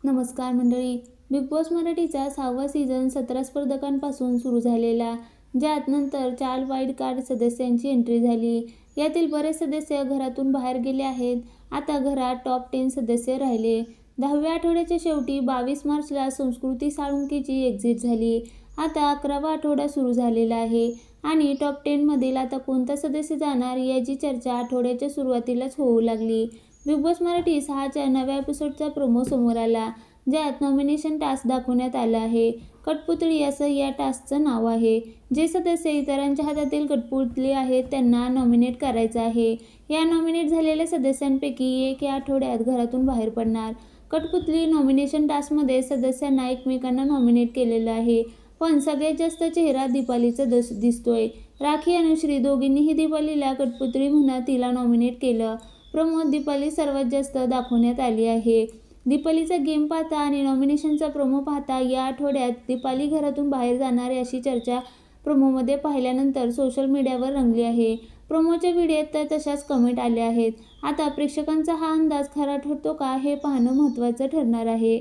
नमस्कार मंडळी. Big boss मराठीचा 6वा सीझन 17 स्पर्धकांपासून सुरू झालेला, ज्यात नंतर 4 वाईल्ड कार्ड सदस्यांची एंट्री झाली. यातील बरेच सदस्य घरातून बाहेर गेले आहेत. आता घरात टॉप 10 सदस्य राहिले. 10व्या आठवड्याच्या शेवटी 22 मार्चला संस्कृती साळुंखेची एक्झिट झाली. आता 11वा आठवडा सुरू झालेला आहे आणि टॉप 10 मधील आता कोणता सदस्य जाणार याची चर्चा आठवड्याच्या सुरुवातीलाच होऊ लागली. बिग बॉस मराठी 6च्या नव्या एपिसोडचा प्रोमो समोर आला, ज्यात नॉमिनेशन टास्क दाखवण्यात आला आहे. कठपुतळी असं या टास्कचं नाव आहे. जे सदस्य इतरांच्या हातातील कठपुतळी आहेत त्यांना नॉमिनेट करायचं आहे. या नॉमिनेट झालेल्या सदस्यांपैकी एक या आठवड्यात घरातून बाहेर पडणार. कठपुतळी नॉमिनेशन टास्कमध्ये सदस्यांना एकमेकांना नॉमिनेट केलेलं आहे, पण सगळ्यात जास्त चेहरा दीपालीचा दिसतोय. राखी आणि श्री दोघींनीही दीपालीला कठपुतळी म्हणत तिला नॉमिनेट केलं. प्रोमोत दीपाली सर्वात जास्त दाखवण्यात आली आहे. दीपालीचा गेम पाहता आणि नॉमिनेशनचा प्रोमो पाहता या आठवड्यात दीपाली घरातून बाहेर जाणार अशी चर्चा प्रोमोमध्ये पाहिल्यानंतर सोशल मीडियावर रंगली आहे. प्रोमोच्या व्हिडिओत तर तशाच कमेंट आल्या आहेत. आता प्रेक्षकांचा हा अंदाज खरा ठरतो का हे पाहणं महत्त्वाचं ठरणार आहे.